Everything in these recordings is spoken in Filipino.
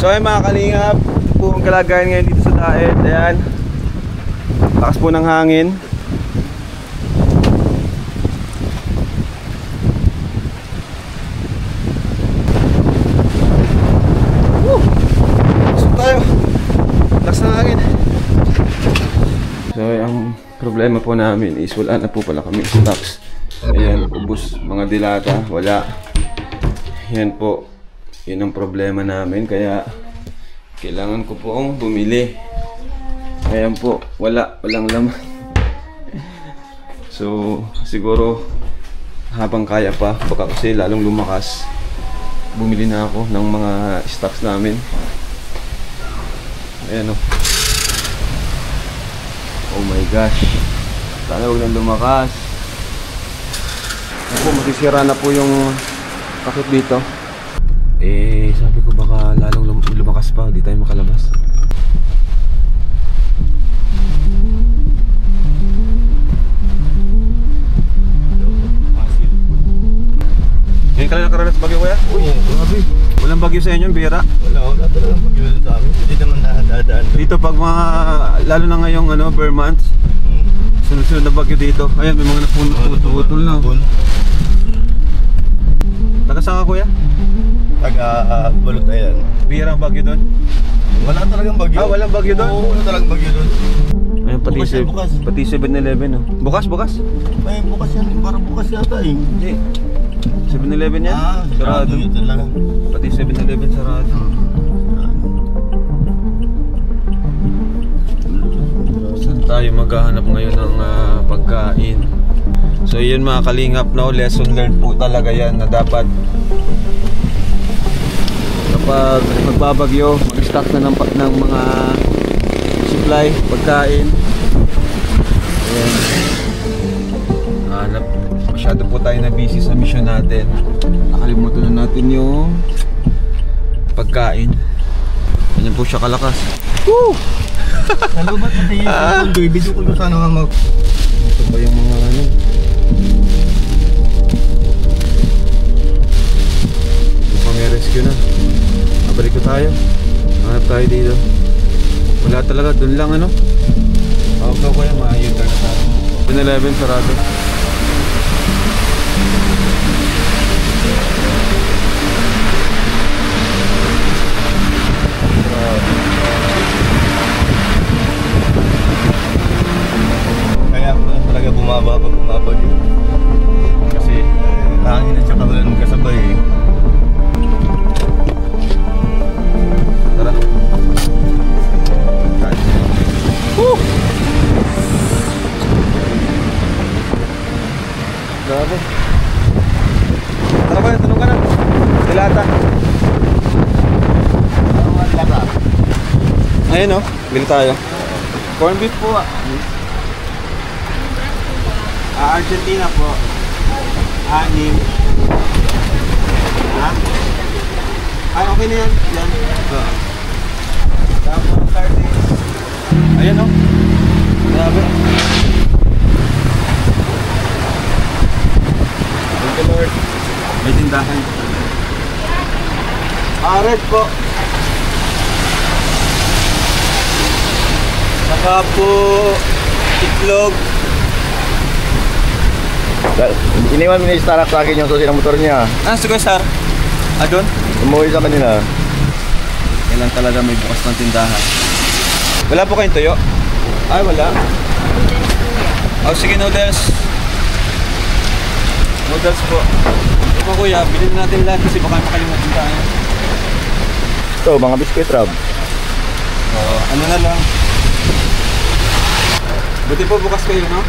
So ay mga kalingap, ito po ang kalagayan ngayon dito sa Daet. Ayan, lakas po ng hangin. So tayo, lakas ng hangin. So ang problema po namin is wala na po pala kami stocks. Ayan, ubos mga dilata, wala. Yan po, yun ang problema namin, kaya kailangan ko pong bumili. Ayan po, walang laman. So siguro habang kaya pa, baka kasi lalong lumakas, bumili na ako ng mga stocks namin. Ayan o. Oh my gosh, sana huwag nang lumakas. Ako, masisira na po yung takip dito. Eh, sabi ko baka lalong lumakas pa, di tayo makalabas. Ngayon ka lang nakaranas bagyo, kuya? Uy, grabe. Walang bagyo sa inyo, bira? Wala talagang bagyo sa amin. Hindi naman nakadadaan. Dito pag mga, lalo na ngayong bare months, sunod-sunod na bagyo dito. Ayan, may mga naputol na. Taga saan ka, kuya? Taga-Balot, ayan. Bira ang bagyo doon? Wala talagang bagyo. Ah, walang bagyo doon? Oo, wala talagang bagyo doon. Ayun, pati 7-Eleven, oh. Bukas? Ay, bukas yan. Parang bukas yata eh. Hindi. 7-Eleven yan? Sarado. Yun talaga. Pati 7-Eleven sarado. Saan tayo maghahanap ngayon ng pagkain? So yun mga kalingap, no? Lesson learned po talaga yan na dapat kapag magbabagyo, mag-stock na ng mga supply, pagkain. Ayan. Masyado po tayo na busy sa mission natin. Nakalimutan na natin yung pagkain. Ganyan po siya kalakas. Woo! Nalubat pati yung video ko sana nga mag... Ito ba yung mga ano? Mukhang may rescue na. Mabalik ko tayo. Hanap tayo dito. Wala talaga, dun lang ano? Tawag daw ko yan, ma-u-turn na tayo. 7-Eleven sarado. Kaya talaga bumaba pag bumabag yun. Kasi hangin at saka wala nung kasabay eh. Tara. Woo! Grabe. Tara ba, tanong ka na. Dilata. Ano nga dilata? Ayun oh, bili tayo. Corn beef po ah. Argentina po. 6. Ha? Ay, okay na yan. Yan. Tapos sardines. Ayan oh. Grabe. Thank you Lord. May tindahan. Red po. Saka po itlog. Iniwan mo ni Starak sa akin yung susi ng motor niya. Ah, sige sir. Ah, doon? Umuwi sa kanila. Kailan talaga may bukas ng tindahan. Wala po kayong tuyo? Ay, wala. Oh, sige, noodles. Noodles po. Ito kuya, bilhin natin lahat kasi baka makalimutan tayo. Ito, mga biscuit Rob. Ano na lang. Buti po bukas kayo, no?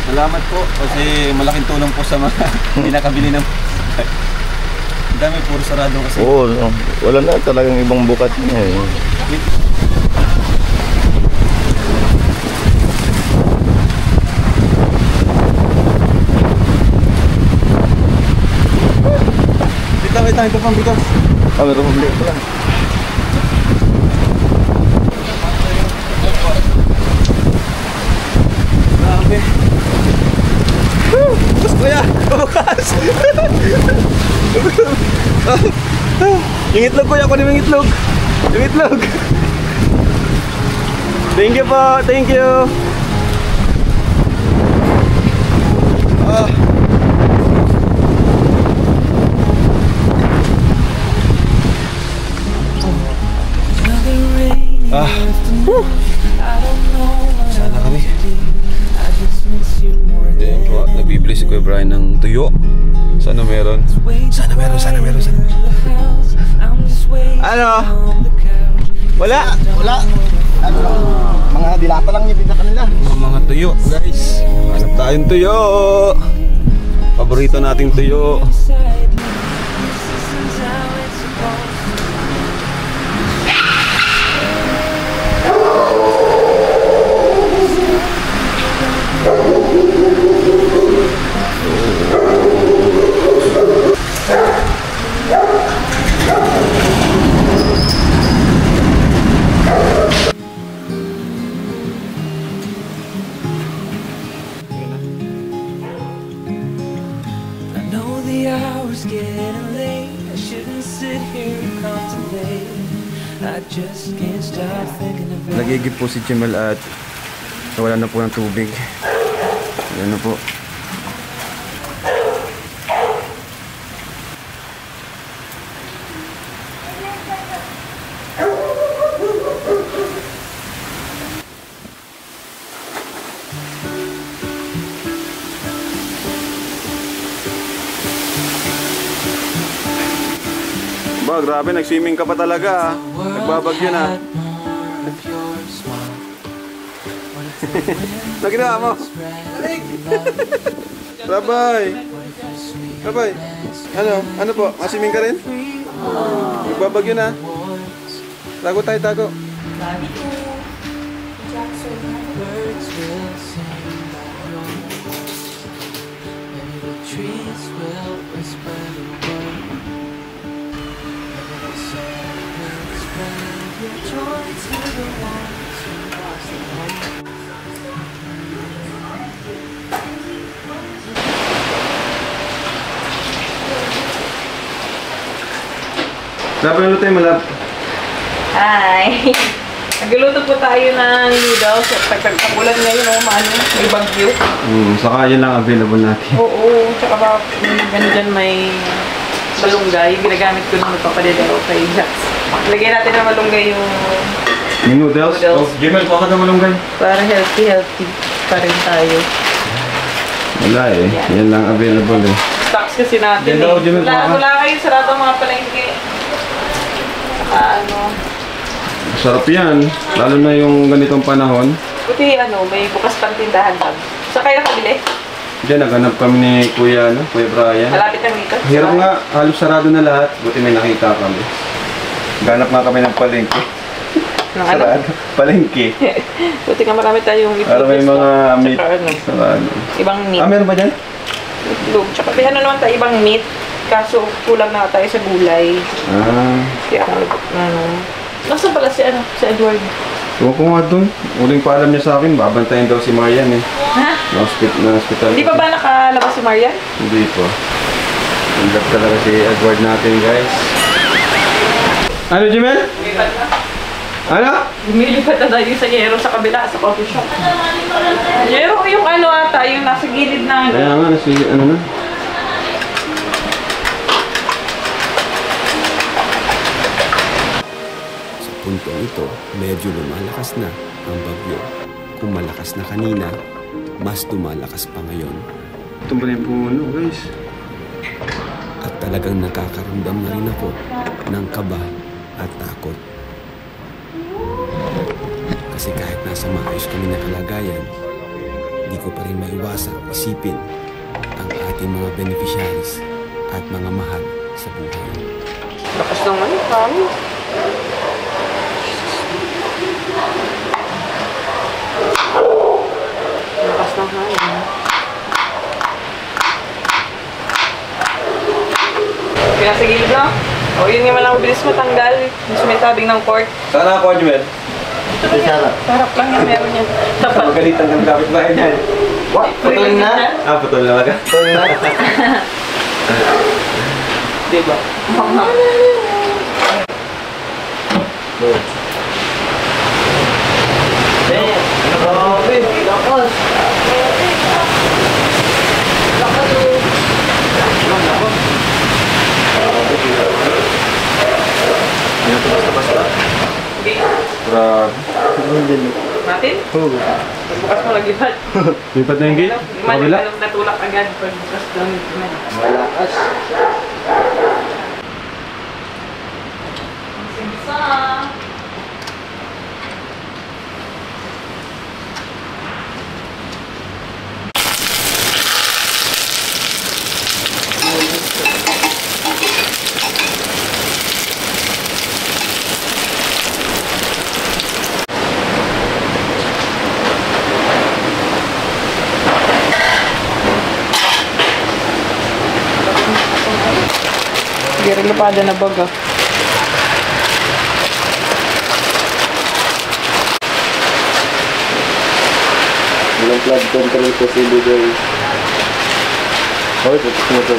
Salamat po kasi malaking tulong po sa mga hindi nakabili ng ang dami puro sarado kasi. Oo, wala na talagang ibang bukat niya eh. Wait lang, ito pang bigas. Meron mong bigas lang. Grabe. Bukas kuya, bukas. Yung itlog kuya, kunin mo yung itlog. Yung itlog. Thank you po, thank you. Ah. Sana kami. Ayan po, nabibili si Kuya Brian ng tuyo. Sana meron. Sana meron. Ano? Wala. Ano, mga dilata lang yung binta kanila. Mga tuyo, guys. Hanap tayong tuyo. Paborito nating tuyo. Nagigip po si Jemel at wala na po ng tubig. Ayan na po. Ba, grabe, nag-swimming ka pa talaga. Nagbabagyo na. Naginawa mo. Rabay. Ano po? Maswimming ka rin? Nagbabagyo na. Tago tayo, tago. Dapat naluto yung malap. Hi! Nagluluto po tayo ng noodles. Pagkagulan ngayon, may bagyo. Saka yun lang available natin. Oo, tsaka ba, ganyan may malunggay. Ginagamit ko nung magpapadedero kay Jax. Lagyan natin ng malunggay yung noodles? Oh, Jemel, kuha ka ng malunggay. Para healthy pa rin tayo. Wala eh. Yan lang available eh. Stocks kasi natin eh. Wala kayo sarado mga palengke. Sarap yan. Lalo na yung ganitong panahon. Buti may bukas pang tindahan lang. Saan kayo nakabili? Diyan, naghanap kami ni Kuya Brian. Malapit lang dito? Hirap nga, halos sarado na lahat. Buti may nakita kami. Ganap nga kami ng palengke. Sarado? Palengke. Buti nga marami tayong itlog. Para may mga meat. Sarado. Ibang meat. Meron ba dyan? Itlog. Tsaka may naman tayo ibang meat. Kaso kulang na tayo sa gulay. Kaya nasaan pala si Edward? Tuwa ko nga dun. Uling pa alam niya sa akin, babantayan daw si Marian eh. Ha? Na hospital. Hindi pa ba nakalabas si Marian? Hindi po. Ang talaga si Edward natin, guys. Ano, Jemel? Lumipad na. Ano? Lumilipad na tayo sa Yero sa kabila, sa coffee shop. Yero yung ata, yung nasa gilid na Kaya nga, ano na? Puntong ito, medyo lumalakas na ang bagyo. Kung malakas na kanina, mas lumalakas pa ngayon. Tumba na yung puno, guys. At talagang nakakaramdam na rin ako ng kaba at takot. Kasi kahit nasa maayos kami na kalagayan, di ko pa rin maiwasang isipin ang ating mga beneficiaries at mga mahal sa buhay. Lakas naman, kami. Lakas ng hangin. Pinasa gilid na. O, yun nga malang bilis matanggal. Mas may tabing ng court. Sana ako, Jemel. Sarap lang yan, meron yan. Dapat. Magalitan ng kapitbahay niyan. Putol na? Putol na baga? Putol na? Diba? Natin? Bukas mo lagipad. Lipat na yung gate? Imagine ka natulak agad pag bukas doon. Malakas. Simsa! Giri lupada na baga. Walang flood control kasi bigay. Oh, tapos mo to.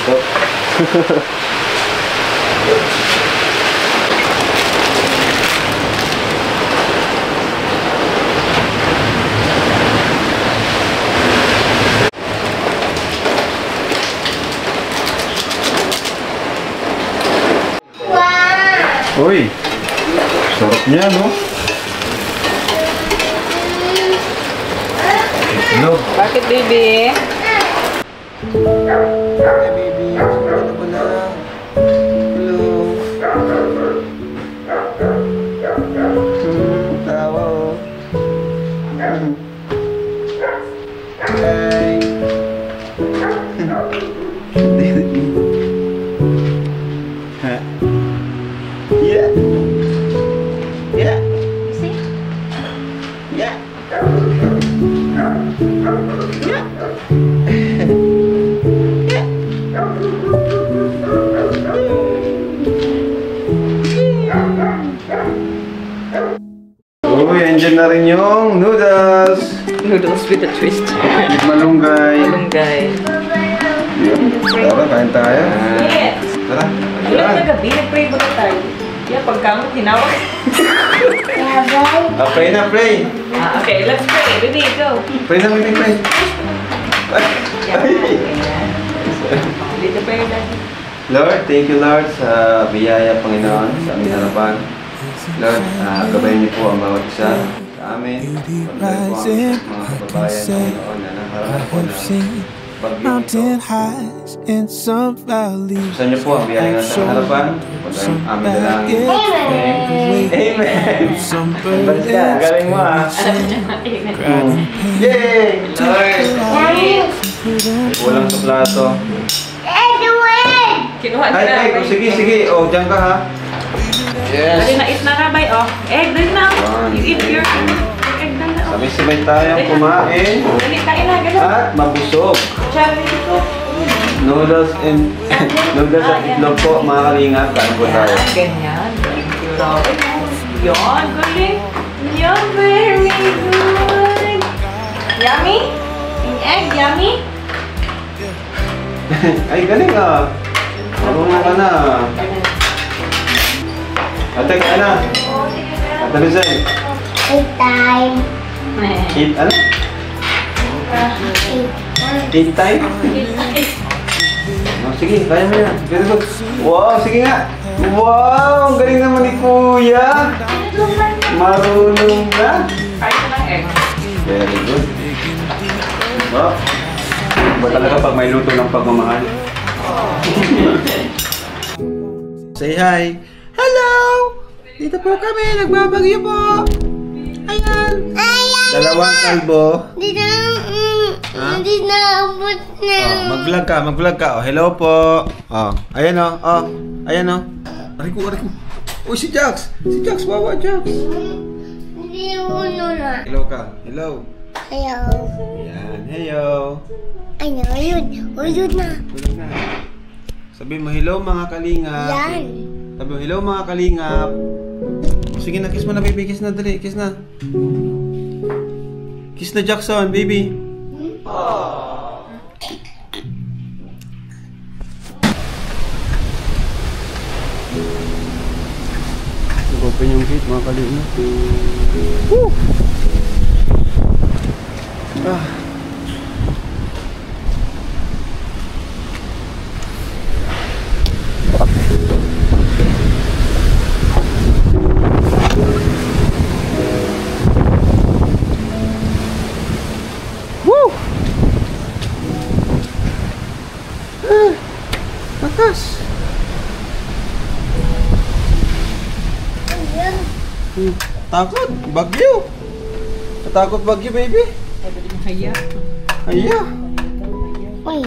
Uy! Sarap niya, no? Hello? Bakit, baby? Hey, baby. Ano ba na? Hello? Tawa, oh. Hey! Ha? Yeah. Yeah. See? Yeah. Uy, andyan na rin yung noodles. Noodles with a twist. With malunggay. Malunggay. Tara, kain tayo. Yes! Tara. Ulan na gabi, nag-pray ba na tayo? Yeah, pagkamot, tinawag. Pray na, pray. Okay, let's pray. Baby, go. Pray na, baby, pray. Ay. Dito pray na. Lord, thank you, Lord, sa biyaya, Panginoon, sa aming harapan. Lord, gabayan niyo po ang bawat isa sa amin. Pagdali po ang mga kababayan, Panginoon, na nakaraan po ng bagyong ito. Sa niyo po ang biyaya nga sa harapan. Pagdali ang aming dalangin. Amen! Balik ka, galing mo Yay! Lord! Kulang sa plato. Kinuha Ay, na. ay, sige. O, dyan ka ha. Dali na, eat na rabay, oh. Egg, dali na. You eat your egg na na, oh. Sabay-sabay tayong kumain. Dali, kain na, gano'n. At mabusog. Charlie, dito. Noodles at itlog po, mga kalingap. Kain po tayo. Ganyan. Thank you, Lord. Yan, galing. Yan, very good. Yummy? Yung egg, yummy? Ay, galing ah. Marunong ka na. Ate, kain na. Ate Lizelle. Eat ano? Eat time? Oh, sige, kaya mo yan. Very good. Wow, sige nga. Wow, ang galing naman ni Kuya. Marunong na. Kain ko ng egg. Very good. Wow. Ba talaga pag may luto ng pagmamahal? Say hi. Hello! Dito po kami, nagbabagyo po. Ayan. Dalawang kalbo. Hindi na abot na. Oh, mag-vlog ka. Oh, hello po. Oh, ayan oh. Oh, ayan oh. Ariku. Uy, si Jax. Wawa, Jax. Hindi uno na. Hello ka. Hello. Ayaw. Ayan, hello. Ayaw, yun. Uyod na. Tulog na. Sabi mo, hello mga kalingap. Yan. Sabi mo, hello mga kalingap. Sige na, kiss mo na baby. Kiss na, dali. Kiss na. Kiss na Jackson, baby. Open yung gate. mga kalingap. Woo! Ah. Woo! Ah, lakas. Takot, bagyo. Natakot bagyo, baby. Haya. Aya. Uy.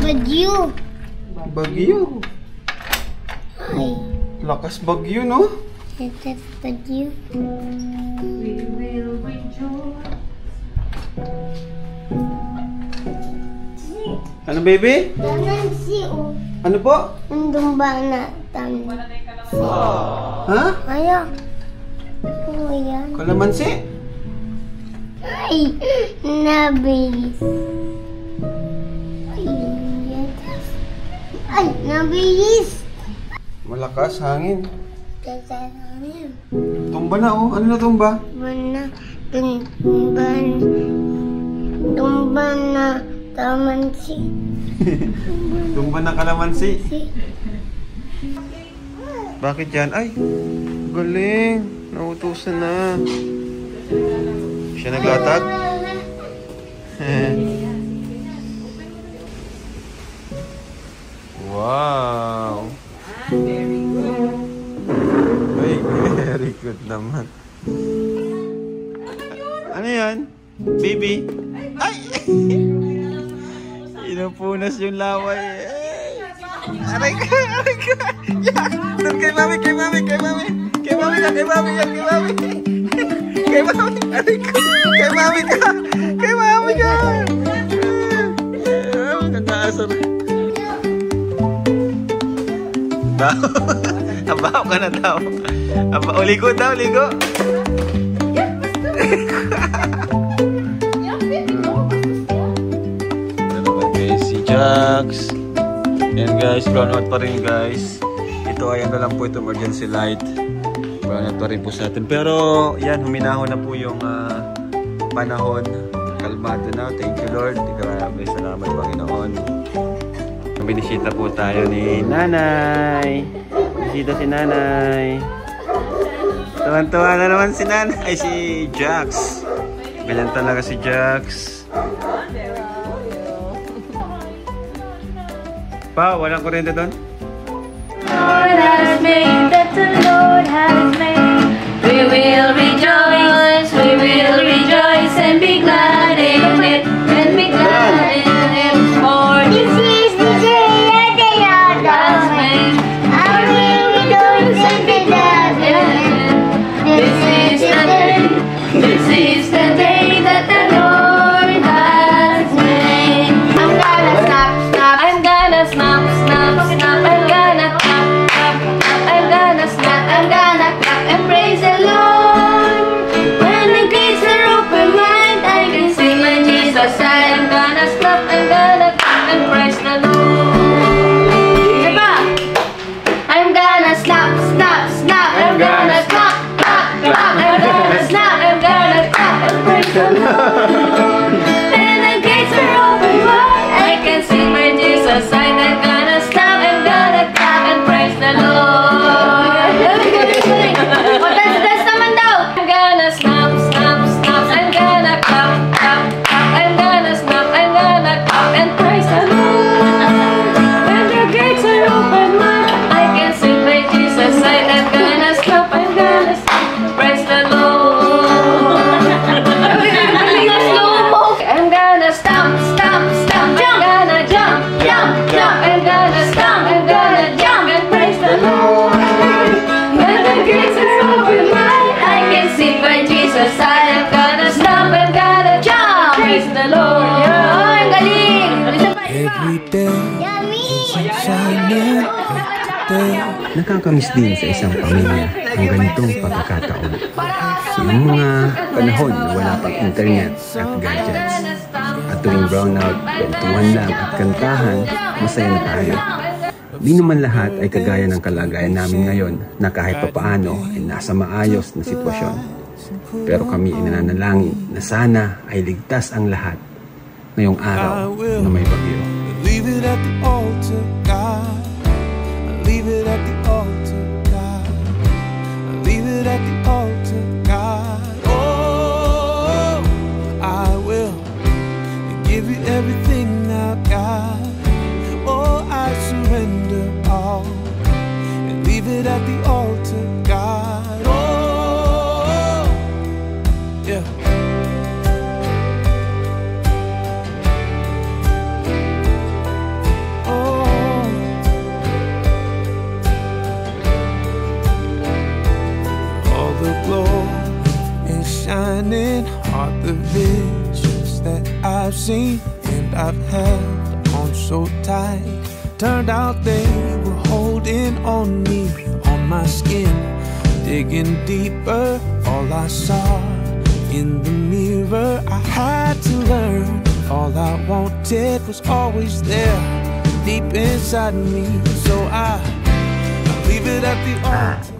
Bagyo. Bagyo. Ay. Lakas bagyo, no? Ito bagyo. Ano, baby? Tanan si O. Ano po? Nandun ba na tanan? Ha? Ayaw. Ano yan? Kalamansi? Ay. Nabilis. Ay. Ay. Nabilis. Malakas hangin. Tatanan. Tumba na, oh. Ano na tumba? Bana. Tumba na taman si. Tumba na kalamansi. Si. Bakit yan? Ay, galing. Nautusan na. Siya naglatag? Wow. Ay, very good naman. Ano yan? Baby? Ay! Inupunas yung laway. Aray ka! Aray ka! Yak! Doon kay mami! Kay mami! Kay mami! Kay mami na! Kay mami yan! Kay mami! Kay mami! Aray ka! Kay mami ka! Kay mami ka! Nataasar. Bao! Abaw ka na daw. O, ligo daw, ligo. Ano ba guys? Si Jax. Yan guys, brownout pa rin guys. Ito ay ano lang po ito, emergency light. Brownout pa rin po sa atin. Pero yan, huminahon na po yung panahon. Kalmado na. Thank you Lord. Grabe, salamat Panginoon. Binisita po tayo ni Nanay. Bisita si Nanay. Tuwan-tuwa na naman si Nanay. Ay, si Jax. Ganyan talaga si Jax. Pa, walang kuryente doon? Lord has made, that the Lord has made. We will rejoice and be glad in it, and be glad in it. For this is the day that the Lord has made. I will rejoice and be glad in it. This is the day that the Lord has made. I'm gonna snap, snap. I'm gonna snap, snap, snap. I'm gonna clap, clap, clap. I'm gonna snap, I'm gonna clap and praise the Lord. When the gates are open wide, I can see my Jesus. I'm gonna snap, I'm gonna clap and praise the Lord. Diba? I'm gonna snap, snap, snap. I'm gonna clap, clap, clap. I'm gonna snap, I'm gonna clap and praise the Lord. When the gates are open wide, I can see my Jesus. I'm gonna snap, I'm gonna clap and praise the Lord. That's naman daw. I'm gonna snap, snap, snap. I'm gonna clap, clap, clap. I'm gonna snap, I'm gonna clap and praise the Lord. When the gates are open wide, I can see my Jesus. I'm gonna snap, I'm gonna praise the Lord. I'm gonna stomp, stomp, stomp. I'm gonna jump, jump, jump. I'm gonna stomp, I'm gonna jump and praise the Lord. When the gates are open wide, I can see my Jesus. I'm gonna stomp, I'm gonna jump, praise the Lord. Oh, ang galing! Every day, nakakamiss din sa isang pamilya ang ganitong pagkakataon. Yung mga panahon na wala pang internet at gadgets. At tuwing brownout, kwentuhan lang at kantahan, masaya na tayo. Di naman lahat ay kagaya ng kalagayan namin ngayon na kahit papaano ay nasa maayos na sitwasyon. Pero kami ay nananalangin na sana ay ligtas ang lahat ngayong araw na may bagyo. Leave it at the altar, God. Leave it at the altar, God. Leave it at the altar, God. Oh, I will give you everything now, God. Oh, I surrender all and leave it at the altar, God. Oh, yeah. Oh, all the glory is shining, are the visions that I've seen and I've held on so tight. Turned out they were holding on me, on my skin, digging deeper. All I saw in the mirror, I had to learn. All I wanted was always there, deep inside me. So I leave it at the altar.